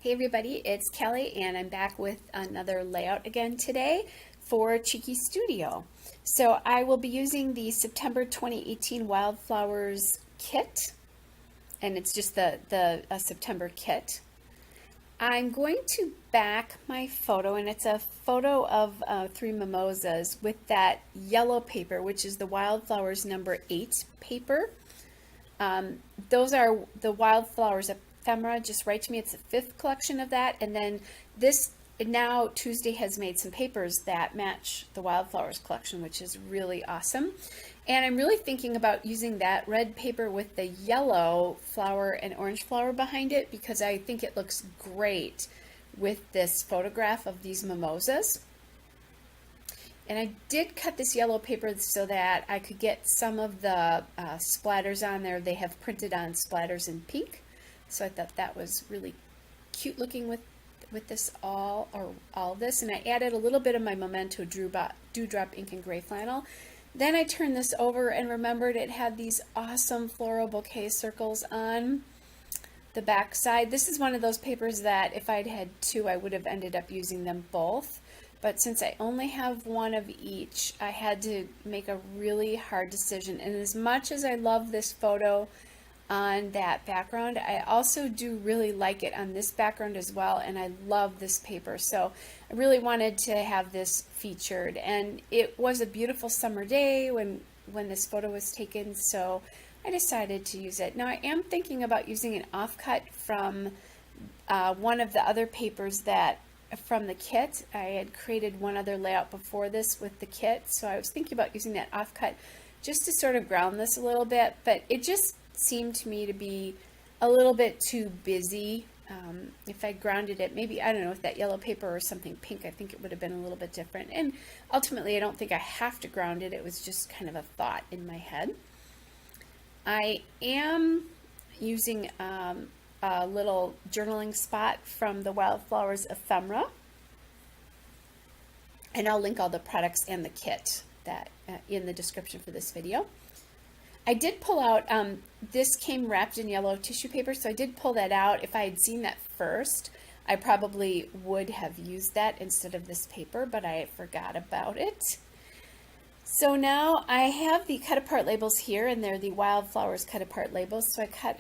Hey everybody, it's Kelly and I'm back with another layout again today for Cheeky Studio. So I will be using the September 2018 Wildflowers kit, and it's just the September kit. I'm going to back my photo, and it's a photo of three mimosas with that yellow paper, which is the Wildflowers number 8 paper. Those are the Wildflowers Ephemera. Just write to me. It's the 5th collection of that. And then this, now Tuesday has made some papers that match the Wildflowers collection, which is really awesome. And I'm really thinking about using that red paper with the yellow flower and orange flower behind it because I think it looks great with this photograph of these mimosas. And I did cut this yellow paper so that I could get some of the splatters on there. They have printed on splatters in pink. So I thought that was really cute looking with this all this. And I added a little bit of my Memento Dewdrop ink and gray flannel. Then I turned this over and remembered it had these awesome floral bouquet circles on the back side. This is one of those papers that if I'd had two, I would have ended up using them both. But since I only have one of each, I had to make a really hard decision. And as much as I love this photo on that background, I also do really like it on this background as well. And I love this paper. So I really wanted to have this featured. And it was a beautiful summer day when this photo was taken. So I decided to use it. Now I am thinking about using an offcut from one of the other papers that from the kit. I had created one other layout before this with the kit, so I was thinking about using that offcut just to sort of ground this a little bit, but it just seemed to me to be a little bit too busy. If I grounded it, maybe, I don't know, with that yellow paper or something pink, I think it would have been a little bit different. And ultimately, I don't think I have to ground it. It was just kind of a thought in my head. I am using a little journaling spot from the Wildflowers Ephemera, and I'll link all the products and the kit that in the description for this video. I did pull out, this came wrapped in yellow tissue paper, so I did pull that out. If I had seen that first, I probably would have used that instead of this paper, but I forgot about it. So now I have the cut apart labels here, and they're the Wildflowers cut apart labels. So I cut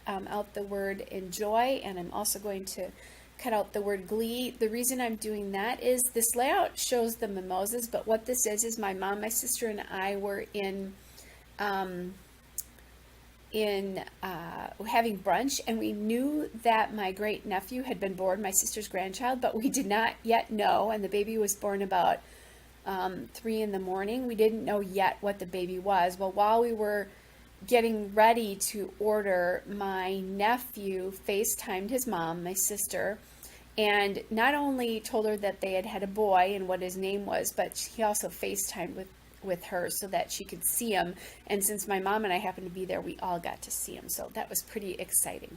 out the word enjoy, and I'm also going to cut out the word glee. The reason I'm doing that is this layout shows the mimosas, but what this is my mom, my sister, and I were having brunch, and we knew that my great nephew had been born, my sister's grandchild, but we did not yet know, and the baby was born about 3 in the morning. We didn't know yet what the baby was. Well, while we were getting ready to order, my nephew FaceTimed his mom, my sister, and not only told her that they had had a boy and what his name was, but he also FaceTimed with her so that she could see him. And since my mom and I happened to be there, we all got to see him. So that was pretty exciting.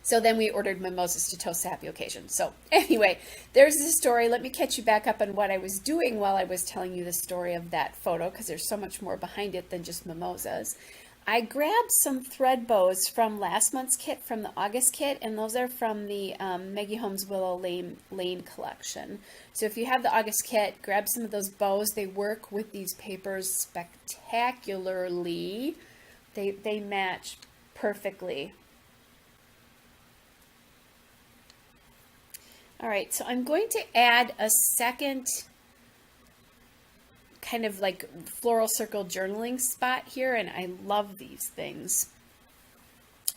So then we ordered mimosas to toast the happy occasion. So anyway, there's the story. Let me catch you back up on what I was doing while I was telling you the story of that photo, because there's so much more behind it than just mimosas. I grabbed some thread bows from last month's kit, from the August kit, and those are from the Maggie Holmes Willow Lane collection. So if you have the August kit, grab some of those bows. They work with these papers spectacularly. They match perfectly. All right, so I'm going to add a second kind of like floral circle journaling spot here, and I love these things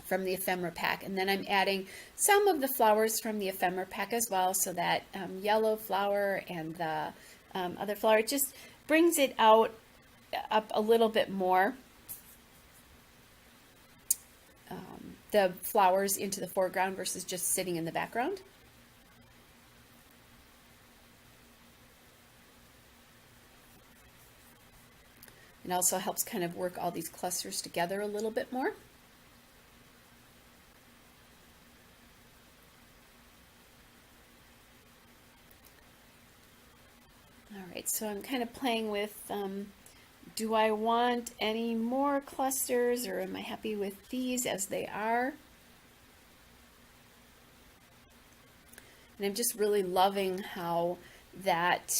from the Ephemera pack. And then I'm adding some of the flowers from the Ephemera pack as well, so that yellow flower and the other flower, it just brings it out up a little bit more. The flowers into the foreground versus just sitting in the background. It also helps kind of work all these clusters together a little bit more. All right, so I'm kind of playing with, do I want any more clusters, or am I happy with these as they are? And I'm just really loving how that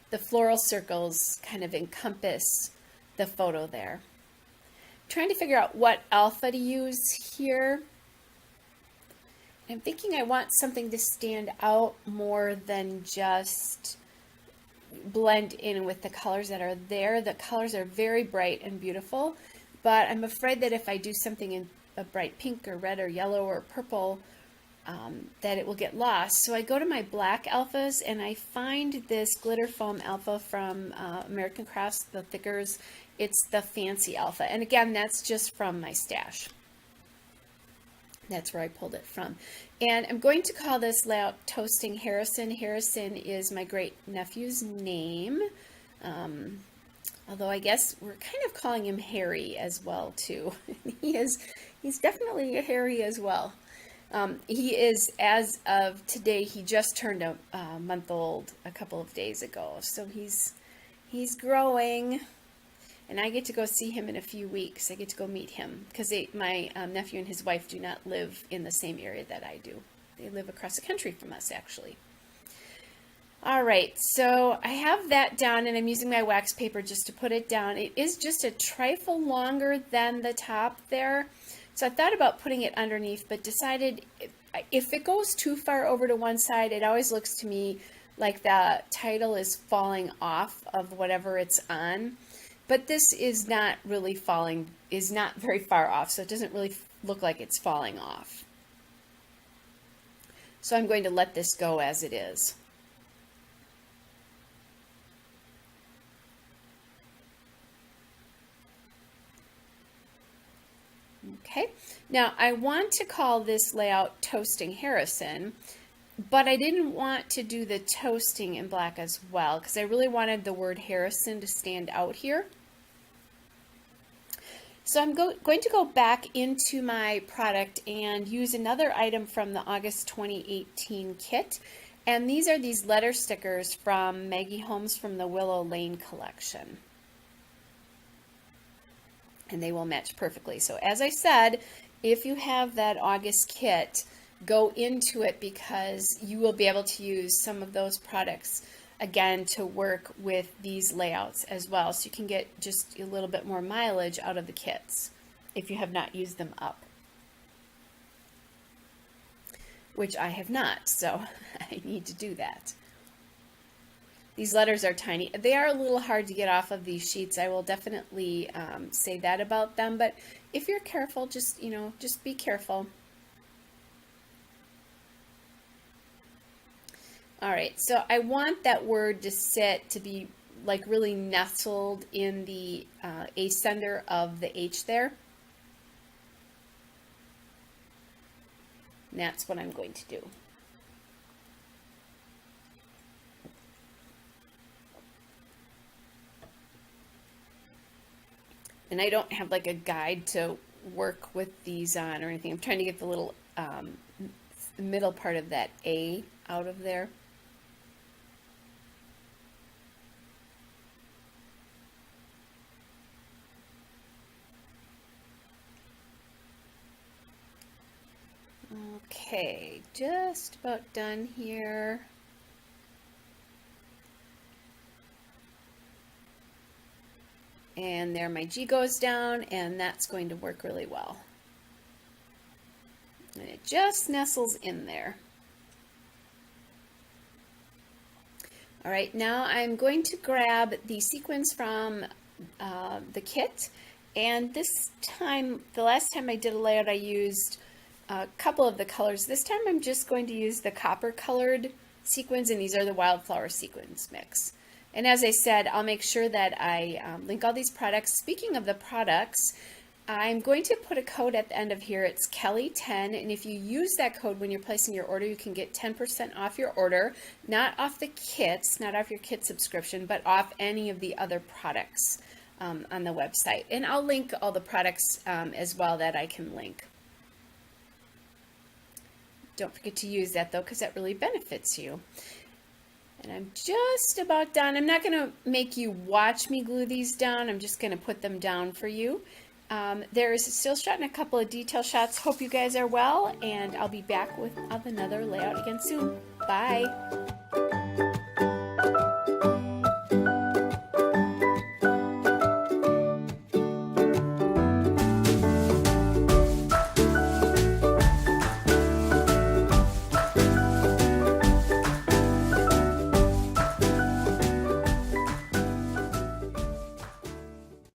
the floral circles kind of encompass the photo there. Trying to figure out what alpha to use here. I'm thinking I want something to stand out more than just blend in with the colors that are there. The colors are very bright and beautiful, but I'm afraid that if I do something in a bright pink or red or yellow or purple, that it will get lost. So I go to my black alphas and I find this glitter foam alpha from American Crafts, the thickers. It's the fancy alpha. And again, that's just from my stash. That's where I pulled it from. And I'm going to call this layout Toasting Harrison. Harrison is my great nephew's name. Although I guess we're kind of calling him Harry as well too. He's definitely a Harry as well. He is, as of today, he just turned a month old a couple of days ago. So he's growing, and I get to go see him in a few weeks. I get to go meet him because my nephew and his wife do not live in the same area that I do. They live across the country from us, actually. All right, so I have that down, and I'm using my wax paper just to put it down. It is just a trifle longer than the top there. So I thought about putting it underneath, but decided if it goes too far over to one side, it always looks to me like the title is falling off of whatever it's on. But this is not really is not very far off, so it doesn't really look like it's falling off. So I'm going to let this go as it is. Okay, now I want to call this layout Toasting Harrison, but I didn't want to do the toasting in black as well because I really wanted the word Harrison to stand out here. So I'm going to go back into my product and use another item from the August 2018 kit. And these are these letter stickers from Maggie Holmes from the Willow Lane collection. And they will match perfectly. So as I said, if you have that August kit, go into it because you will be able to use some of those products again to work with these layouts as well. So you can get just a little bit more mileage out of the kits if you have not used them up. Which I have not, so I need to do that. These letters are tiny. They are a little hard to get off of these sheets. I will definitely say that about them. But if you're careful, just be careful. All right, so I want that word to sit to be like really nestled in the ascender of the H there. And that's what I'm going to do. And I don't have like a guide to work with these on or anything. I'm trying to get the little middle part of that A out of there. Okay, just about done here. And there my G goes down, and that's going to work really well. And it just nestles in there. All right, now I'm going to grab the sequins from the kit. And this time, the last time I did a layout, I used a couple of the colors. This time I'm just going to use the copper colored sequins, and these are the wildflower sequins mix. And as I said, I'll make sure that I link all these products. Speaking of the products, I'm going to put a code at the end of here. It's Kelly10, and if you use that code when you're placing your order, you can get 10% off your order, not off the kits, not off your kit subscription, but off any of the other products on the website. And I'll link all the products as well that I can link. Don't forget to use that though, because that really benefits you. And I'm just about done. I'm not going to make you watch me glue these down. I'm just going to put them down for you. There's a still shot and a couple of detail shots. Hope you guys are well, and I'll be back with another layout again soon. Bye!